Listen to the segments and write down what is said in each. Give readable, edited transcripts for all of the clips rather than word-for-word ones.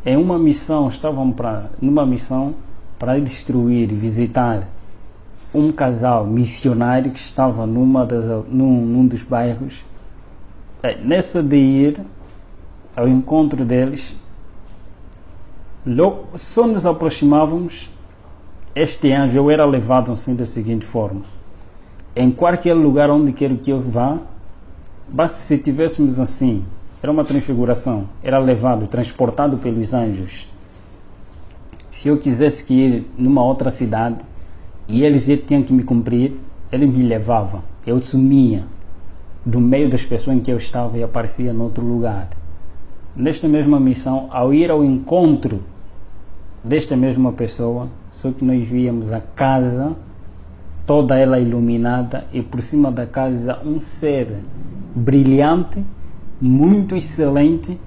em uma missão, estavam numa missão para destruir, visitar um casal missionário que estava num dos bairros. Nessa de ir ao encontro deles, só nos aproximávamos, este anjo, eu era levado assim da seguinte forma: em qualquer lugar onde quero que eu vá, basta se tivéssemos assim, era uma transfiguração, era levado, transportado pelos anjos. Se eu quisesse que ir numa outra cidade e eles tinham que me cumprir, eles me levavam, eu sumia do meio das pessoas em que eu estava e aparecia em outro lugar. Nesta mesma missão, ao ir ao encontro desta mesma pessoa, só que nós víamos a casa toda ela iluminada e por cima da casa um ser brilhante, muito excelente,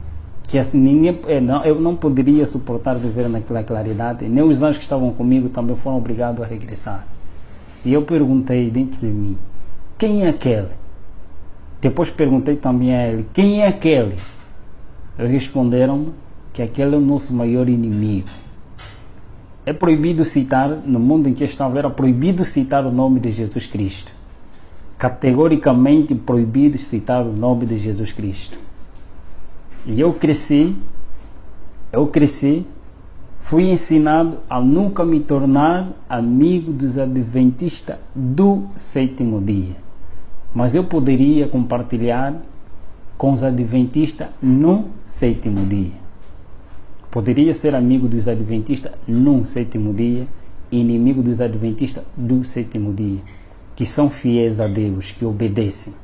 que assim, eu não poderia suportar viver naquela claridade. Nem os anjos que estavam comigo também foram obrigados a regressar. E eu perguntei dentro de mim: quem é aquele? Depois perguntei também a ele: quem é aquele? Eles responderam que aquele é o nosso maior inimigo. É proibido citar, no mundo em que eu estava, era proibido citar o nome de Jesus Cristo. Categoricamente proibido citar o nome de Jesus Cristo. E eu cresci, fui ensinado a nunca me tornar amigo dos adventistas do sétimo dia. Mas eu poderia compartilhar com os adventistas no sétimo dia. Poderia ser amigo dos adventistas no sétimo dia e inimigo dos adventistas do sétimo dia, que são fiéis a Deus, que obedecem.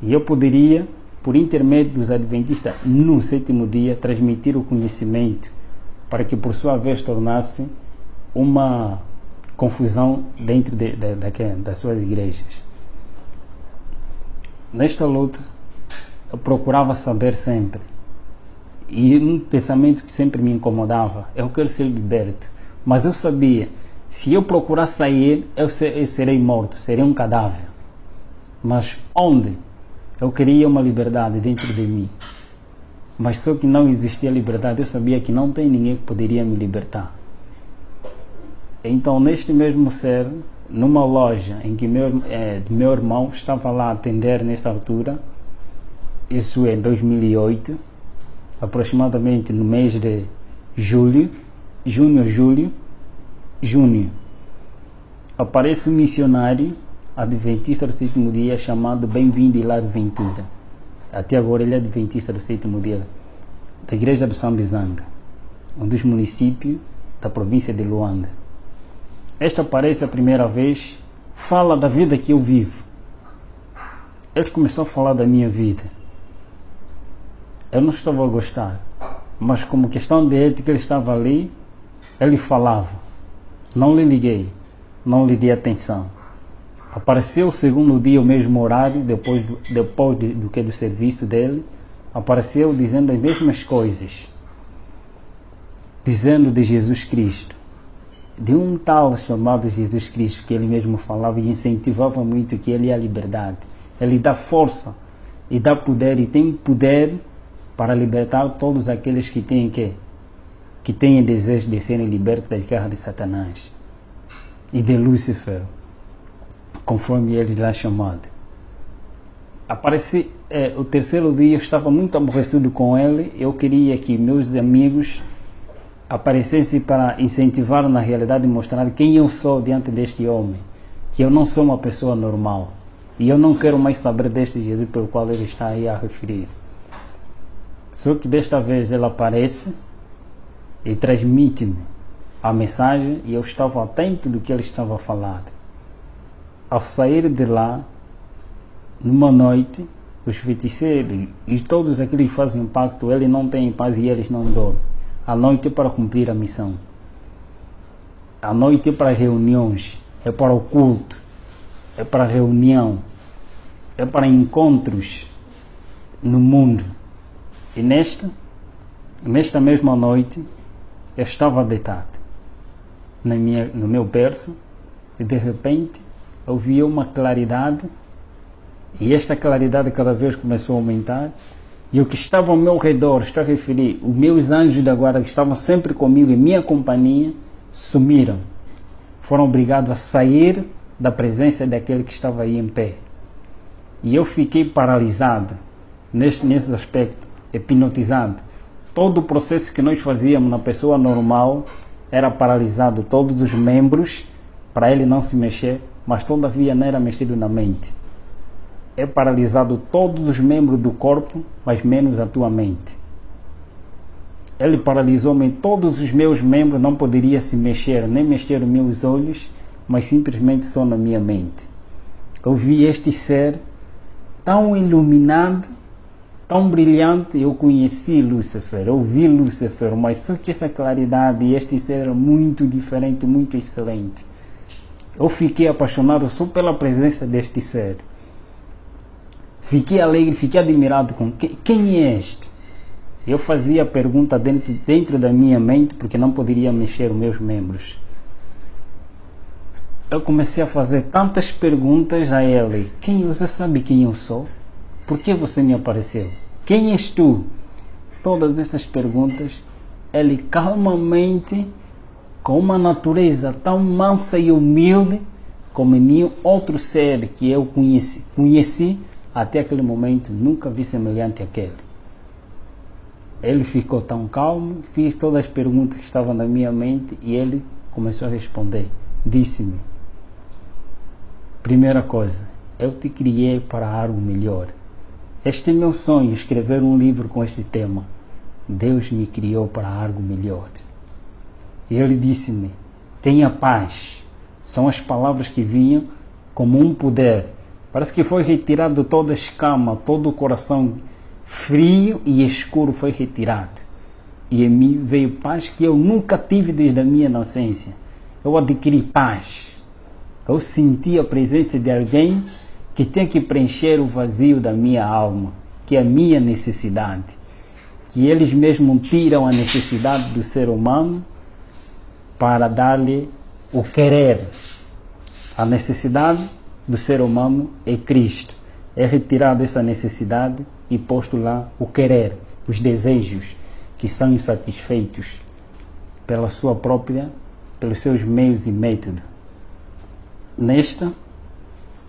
E eu poderia, por intermédio dos adventistas no sétimo dia, transmitir o conhecimento para que por sua vez tornasse uma confusão dentro das suas igrejas. Nesta luta eu procurava saber sempre, e um pensamento que sempre me incomodava: eu quero ser liberto. Mas eu sabia, se eu procurar sair, eu serei morto, serei um cadáver. Mas onde? Eu queria uma liberdade dentro de mim. Mas só que não existia liberdade, eu sabia que não tem ninguém que poderia me libertar. Então, neste mesmo ser, numa loja em que meu irmão estava lá a atender nesta altura, isso é em 2008, aproximadamente no mês de junho, aparece um missionário adventista do sétimo dia chamado Bem-vindo Hilário Ventura. Até agora ele é adventista do sétimo dia da igreja do Sambizanga, um dos municípios da província de Luanda. Este aparece a primeira vez, fala da vida que eu vivo. Ele começou a falar da minha vida. Eu não estava a gostar, mas como questão de ética ele estava ali, ele falava. Não lhe liguei, não lhe dei atenção. Apareceu o segundo dia, o mesmo horário, depois do serviço dele, apareceu dizendo as mesmas coisas, dizendo de Jesus Cristo, de um tal chamado Jesus Cristo, que ele mesmo falava e incentivava muito, que ele é a liberdade. Ele dá força e dá poder, e tem poder para libertar todos aqueles que têm desejo de serem libertos das garras de Satanás e de Lúcifer, conforme ele lá chamado. Apareci, o terceiro dia eu estava muito aborrecido com ele. Eu queria que meus amigos aparecessem para incentivar na realidade e mostrar quem eu sou diante deste homem, que eu não sou uma pessoa normal e eu não quero mais saber deste Jesus pelo qual ele está aí a referir. Só que desta vez ele aparece e transmite-me a mensagem e eu estava atento do que ele estava a falar. Ao sair de lá, numa noite, os feiticeiros e todos aqueles que fazem pacto, ele não tem paz e eles não dormem. A noite é para cumprir a missão. A noite é para reuniões, é para o culto, é para reunião, é para encontros no mundo. E nesta mesma noite, eu estava deitado no meu berço e de repente eu vi uma claridade, e esta claridade cada vez começou a aumentar, E o que estava ao meu redor, estou a referir, os meus anjos da guarda que estavam sempre comigo em minha companhia, sumiram. Foram obrigados a sair da presença daquele que estava aí em pé. E eu fiquei paralisado nesse aspecto, hipnotizado. Todo o processo que nós fazíamos na pessoa normal era paralisado, todos os membros, para ele não se mexer, mas todavia não era mexido na mente. É paralisado todos os membros do corpo, mas menos a tua mente. Ele paralisou-me, todos os meus membros não poderia se mexer, nem mexer os meus olhos, mas simplesmente só na minha mente. Eu vi este ser tão iluminado, tão brilhante. Eu conheci Lúcifer, eu vi Lúcifer, mas só que essa claridade e este ser era muito diferente, muito excelente. Eu fiquei apaixonado só pela presença deste ser. Fiquei alegre, fiquei admirado com quem é este? Eu fazia a pergunta dentro da minha mente, porque não poderia mexer os meus membros. Eu comecei a fazer tantas perguntas a ele. Você sabe quem eu sou? Por que você me apareceu? Quem és tu? Todas essas perguntas, ele calmamente, com uma natureza tão mansa e humilde, como nenhum outro ser que eu conheci até aquele momento, nunca vi semelhante àquele. Ele ficou tão calmo, fiz todas as perguntas que estavam na minha mente e ele começou a responder. Disse-me: primeira coisa, eu te criei para algo melhor. Este é meu sonho, escrever um livro com este tema. Deus me criou para algo melhor. E ele disse-me: tenha paz. São as palavras que vinham como um poder. Parece que foi retirado toda a escama, todo o coração frio e escuro foi retirado. E em mim veio paz que eu nunca tive desde a minha inocência. Eu adquiri paz. Eu senti a presença de alguém que tem que preencher o vazio da minha alma, que é a minha necessidade. Que eles mesmos tiram a necessidade do ser humano para dar-lhe o querer. A necessidade do ser humano é Cristo. É retirado essa necessidade e posto lá o querer, os desejos que são insatisfeitos pelos seus meios e métodos. Nesta,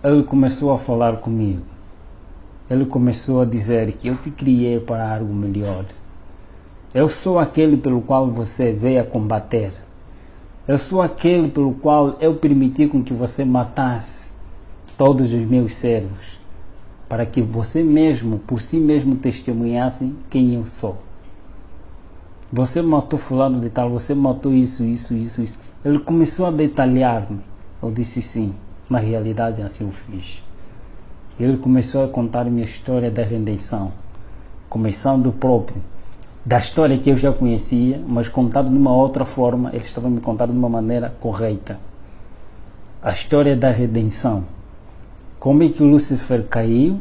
ele começou a falar comigo. Ele começou a dizer que eu te criei para algo melhor. Eu sou aquele pelo qual você veio a combater. Eu sou aquele pelo qual eu permiti com que você matasse todos os meus servos, para que você mesmo, por si mesmo, testemunhasse quem eu sou. Você matou fulano de tal, você matou isso. Ele começou a detalhar-me. Eu disse sim, na realidade assim eu fiz. Ele começou a contar-me a história da redenção, começando da história que eu já conhecia, mas contado de uma outra forma. Ele estava me contando de uma maneira correta. A história da redenção. Como é que Lúcifer caiu?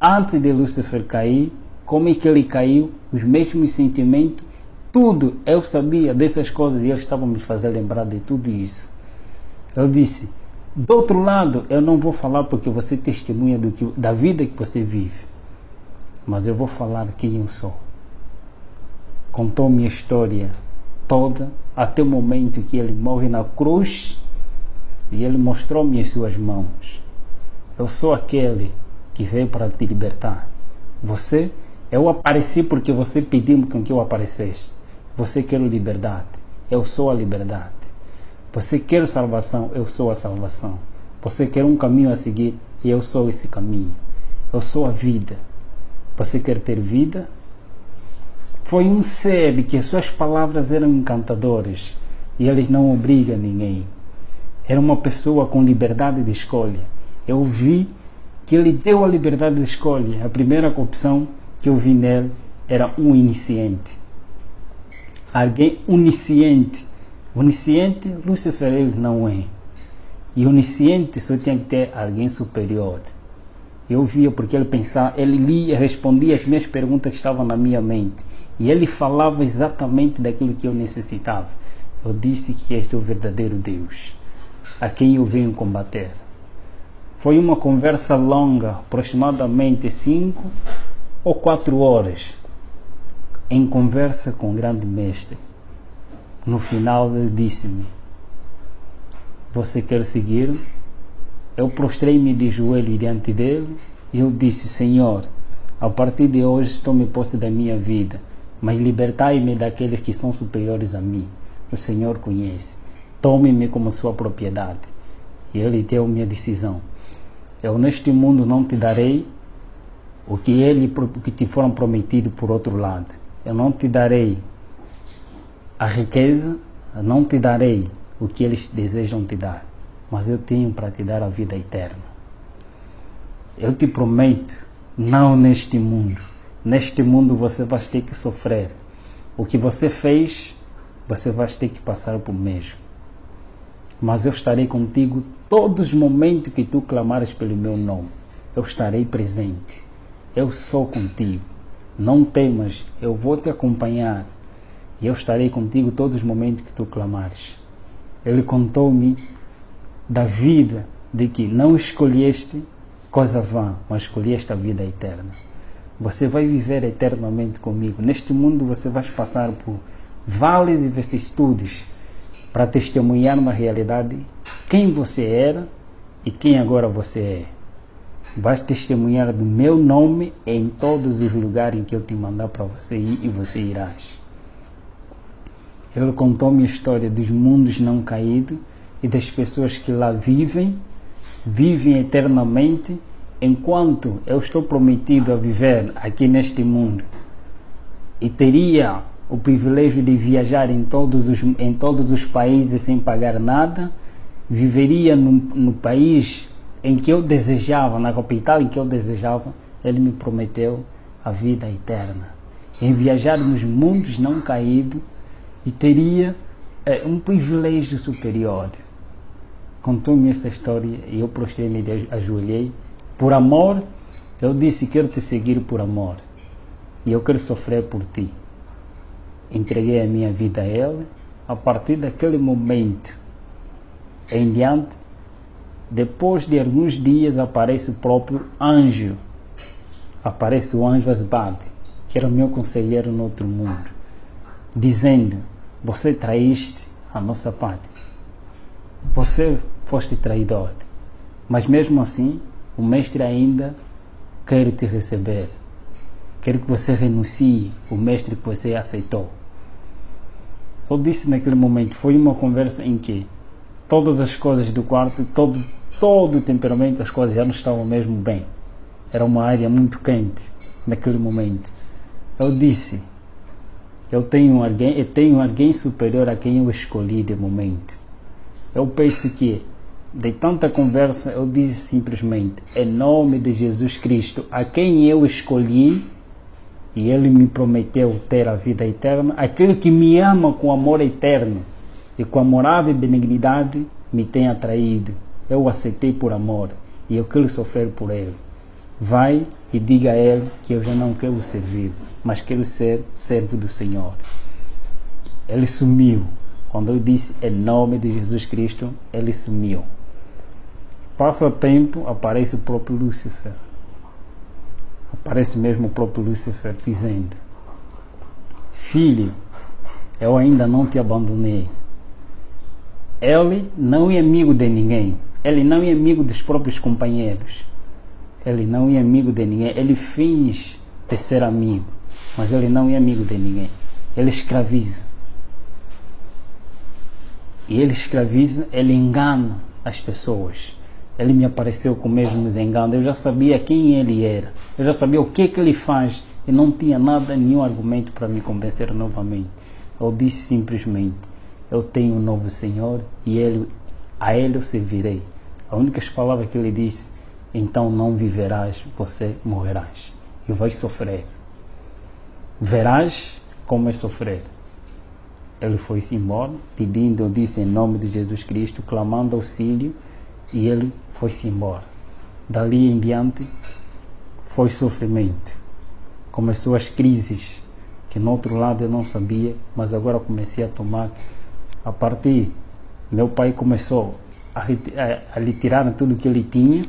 Antes de Lúcifer cair, como é que ele caiu? Os mesmos sentimentos, tudo. Eu sabia dessas coisas e ele estava me fazendo lembrar de tudo isso. Eu disse: do outro lado, eu não vou falar porque você testemunha da vida que você vive, mas eu vou falar quem eu sou. Contou minha história toda, até o momento que ele morre na cruz, e ele mostrou-me as suas mãos. Eu sou aquele que veio para te libertar. Eu apareci porque você pediu com que eu aparecesse. Você quer liberdade, eu sou a liberdade. Você quer salvação, eu sou a salvação. Você quer um caminho a seguir, eu sou esse caminho. Eu sou a vida. Você quer ter vida? Foi um ser que suas palavras eram encantadoras e eles não obrigam ninguém. Era uma pessoa com liberdade de escolha. Eu vi que ele deu a liberdade de escolha. A primeira opção que eu vi nele era um iniciante. Alguém onisciente. Onisciente, Lúcifer ele não é. E onisciente só tem que ter alguém superior. Eu via porque ele pensava, ele lia, respondia as minhas perguntas que estavam na minha mente. E ele falava exatamente daquilo que eu necessitava. Eu disse que este é o verdadeiro Deus, a quem eu venho combater. Foi uma conversa longa, aproximadamente 5 ou 4 horas em conversa com o grande mestre. No final ele disse-me: você quer seguir? Eu prostrei-me de joelho diante dele e eu disse: Senhor, a partir de hoje estou me posto da minha vida, mas libertai-me daqueles que são superiores a mim. O Senhor conhece. Tome-me como sua propriedade. E ele deu minha decisão. Eu neste mundo não te darei o que te foram prometido por outro lado. Eu não te darei a riqueza, eu não te darei o que eles desejam te dar, mas eu tenho para te dar a vida eterna. Eu te prometo, não neste mundo. Neste mundo você vai ter que sofrer. O que você fez, você vai ter que passar por mesmo. Mas eu estarei contigo todos os momentos que tu clamares pelo meu nome. Eu estarei presente. Eu sou contigo. Não temas, eu vou te acompanhar. E eu estarei contigo todos os momentos que tu clamares. Ele contou-me da vida, de que não escolheste coisa vã, mas escolheste a vida eterna. Você vai viver eternamente comigo. Neste mundo você vai passar por vales e vicissitudes para testemunhar na realidade quem você era e quem agora você é. Vais testemunhar do meu nome em todos os lugares em que eu te mandar para você ir, e você irás. Ele contou-me a história dos mundos não caídos e das pessoas que lá vivem eternamente, enquanto eu estou prometido a viver aqui neste mundo e teria o privilégio de viajar em todos os países sem pagar nada. Viveria no país em que eu desejava, na capital em que eu desejava. Ele me prometeu a vida eterna, em viajar nos mundos não caídos, e teria um privilégio superior. Contou-me esta história e eu prostrei-me e ajoelhei. Por amor, eu disse: quero te seguir por amor e eu quero sofrer por ti. Entreguei a minha vida a ele. A partir daquele momento em diante, depois de alguns dias, aparece o próprio anjo. Aparece o anjo Asbad, que era o meu conselheiro no outro mundo, dizendo: você traíste a nossa pátria. Você foste traidor. Mas mesmo assim, o mestre ainda quer te receber. Quer que você renuncie o mestre que você aceitou. Eu disse naquele momento, foi uma conversa em que todas as coisas do quarto, todo o temperamento, as coisas já não estavam mesmo bem. Era uma área muito quente naquele momento. Eu disse: eu tenho alguém superior a quem eu escolhi de momento. Eu penso que, de tanta conversa, eu disse simplesmente: em nome de Jesus Cristo, a quem eu escolhi, e ele me prometeu ter a vida eterna, aquele que me ama com amor eterno e com amorável benignidade me tem atraído. Eu o aceitei por amor e eu quero sofrer por ele. Vai e diga a ele que eu já não quero servir, mas quero ser servo do Senhor. Ele sumiu. Quando eu disse em nome de Jesus Cristo, ele sumiu. Passa o tempo, aparece o próprio Lúcifer. Aparece mesmo o próprio Lúcifer dizendo: filho, eu ainda não te abandonei. Ele não é amigo de ninguém. Ele não é amigo dos próprios companheiros. Ele não é amigo de ninguém. Ele finge de ser amigo, mas ele não é amigo de ninguém. Ele escraviza. E ele escraviza, ele engana as pessoas. Ele me apareceu com o mesmo engano. Eu já sabia quem ele era. Eu já sabia o que ele faz. E não tinha nenhum argumento para me convencer novamente. Eu disse simplesmente: eu tenho um novo Senhor e a ele eu servirei. As únicas palavras que ele disse: então não viverás, você morrerás. E vais sofrer. Verás como é sofrer. Ele foi-se embora, pedindo, eu disse em nome de Jesus Cristo, clamando auxílio, e ele foi-se embora. Dali em diante, foi sofrimento. Começou as crises, que no outro lado eu não sabia, mas agora comecei a tomar. A partir, meu pai começou a retirar tudo que ele tinha,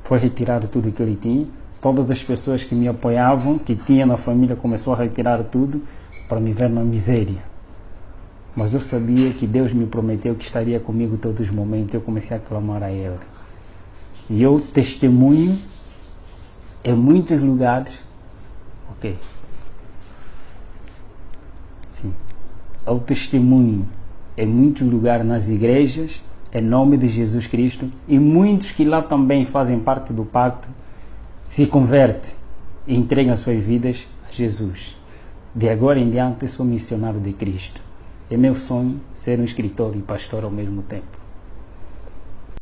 foi retirado tudo que ele tinha, Todas as pessoas que me apoiavam, que tinha na família, começou a retirar tudo para me ver na miséria. Mas eu sabia que Deus me prometeu que estaria comigo todos os momentos. Eu comecei a clamar a Ele. E eu testemunho em muitos lugares. Ok. Sim. Eu testemunho em muitos lugares nas igrejas, em nome de Jesus Cristo. E muitos que lá também fazem parte do pacto se convertem e entregam as suas vidas a Jesus. De agora em diante, eu sou missionário de Cristo. É meu sonho ser um escritor e pastor ao mesmo tempo.